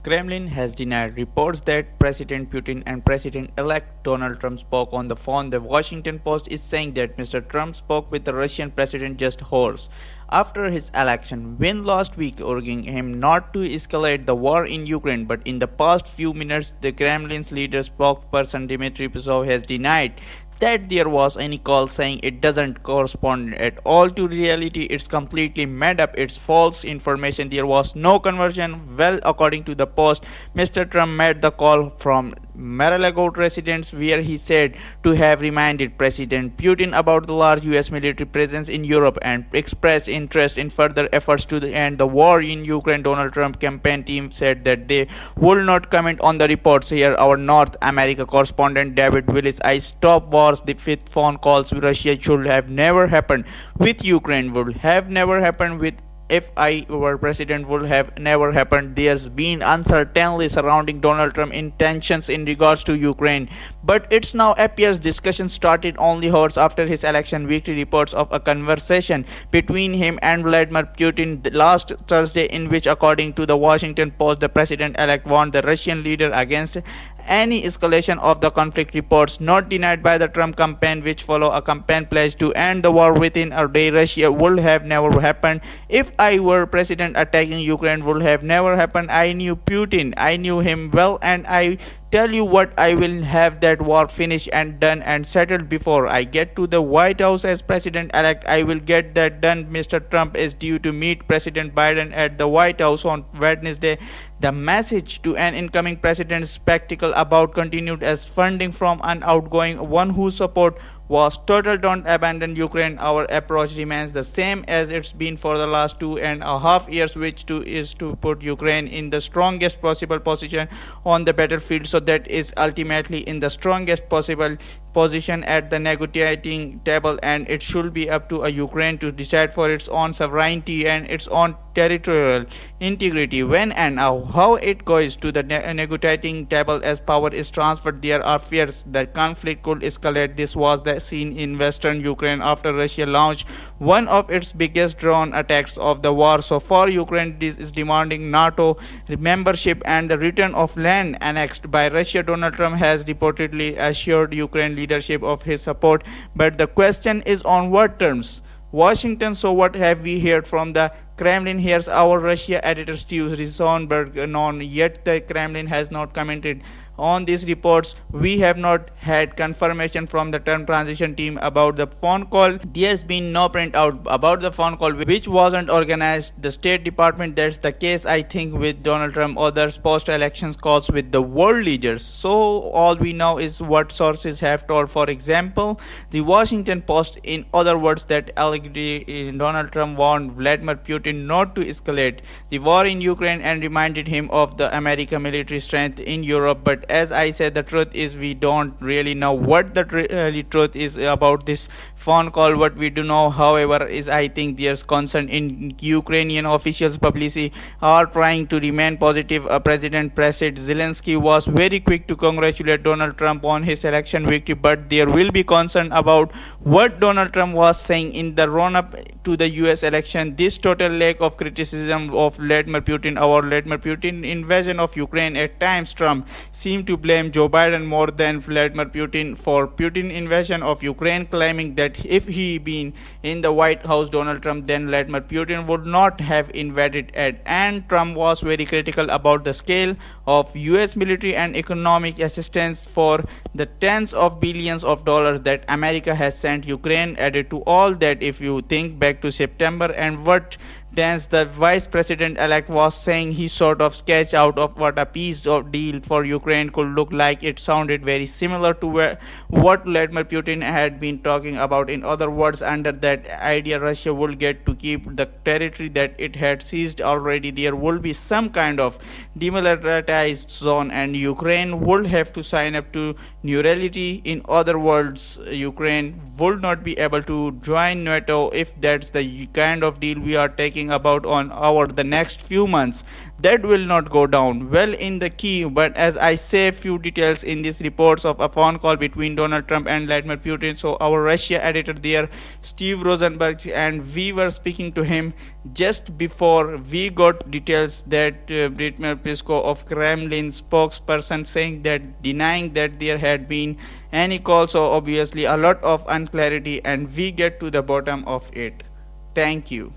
Kremlin has denied reports that President Putin and President-elect Donald Trump spoke on the phone. The Washington Post is saying that Mr. Trump spoke with the Russian president just hours after his election win last week, urging him not to escalate the war in Ukraine. But in the past few minutes, the Kremlin's leader spokesperson Dmitry Peskov has denied that there was any call, saying it doesn't correspond at all to reality. It's completely made up. It's false information. There was no conversion. Well, according to the Post, Mr. Trump made the call from Mar-a-Lago residence, where he said to have reminded President Putin about the large US military presence in Europe and expressed interest in further efforts to end the war in Ukraine. Donald Trump campaign team said that they will not comment on the reports. Here, our North America correspondent David Willis. I stop wars. The fifth phone calls with Russia should have never happened with Ukraine, would have never happened with if I were president, would have never happened. There's been uncertainty surrounding Donald Trump's intentions in regards to Ukraine, but it's now appears discussion started only hours after his election victory. Reports of a conversation between him and Vladimir Putin last Thursday, in which, according to the Washington Post, the president-elect warned the Russian leader against any escalation of the conflict. Reports not denied by the Trump campaign, which follow a campaign pledge to end the war within a day. Russia would have never happened. If I were president, attacking Ukraine would have never happened. I knew Putin. I knew him well, and I tell you what, I will have that war finished and done and settled before I get to the White House as president-elect. I will get that done. Mr. Trump is due to meet President Biden at the White House on Wednesday. The message to an incoming president's spectacle about continued as funding from an outgoing one whose support was total. Don't abandon Ukraine. Our approach remains the same as it's been for the last 2.5 years, which is to put Ukraine in the strongest possible position on the battlefield, so that is ultimately in the strongest possible position at the negotiating table, and it should be up to a Ukraine to decide for its own sovereignty and its own territorial integrity. When and how it goes to the negotiating table as power is transferred, there are fears that conflict could escalate. This was the scene in western Ukraine after Russia launched one of its biggest drone attacks of the war so far. Ukraine is demanding NATO membership and the return of land annexed by Russia. Donald Trump has reportedly assured Ukraine leadership of his support, but the question is on what terms. Washington. So what have we heard from the Kremlin? Here's our Russia editor Steve Risonberg. Non yet the Kremlin has not commented on these reports. We have not had confirmation from the Trump transition team about the phone call. There's been no printout about the phone call, which wasn't organized. The State Department, that's the case, I think, with Donald Trump. Others post-elections calls with the world leaders. So all we know is what sources have told. For example, the Washington Post, in other words, that allegedly Donald Trump warned Vladimir Putin not to escalate the war in Ukraine and reminded him of the American military strength in Europe. But as I said, the truth is we don't really know what the truth is about this phone call. What we do know, however, is I think there's concern in Ukrainian officials. Publicity are trying to remain positive. President Zelensky was very quick to congratulate Donald Trump on his election victory, but there will be concern about what Donald Trump was saying in the run-up to the US election. This total lack of criticism of Vladimir Putin, our Vladimir Putin invasion of Ukraine. At times, Trump seemed to blame Joe Biden more than Vladimir Putin for Putin invasion of Ukraine, claiming that if he been in the White House, Donald Trump, then Vladimir Putin would not have invaded it. And Trump was very critical about the scale of US military and economic assistance for the tens of billions of dollars that America has sent Ukraine. Added to all that, if you think back to September and what Dance, the vice president-elect, was saying, he sort of sketched out of what a peace deal for Ukraine could look like. It sounded very similar to what Vladimir Putin had been talking about. In other words, under that idea, Russia would get to keep the territory that it had seized already. There will be some kind of demilitarized zone, and Ukraine would have to sign up to neutrality. In other words, Ukraine would not be able to join NATO if that's the kind of deal we are taking speaking about on over the next few months, that will not go down well in the key. But as I say few details in these reports of a phone call between Donald Trump and Vladimir Putin, so our Russia editor there, Steve Rosenberg, and we were speaking to him just before we got details that Vladimir Peskov of Kremlin spokesperson saying that, denying that there had been any call. So obviously a lot of unclarity, and we get to the bottom of it. Thank you.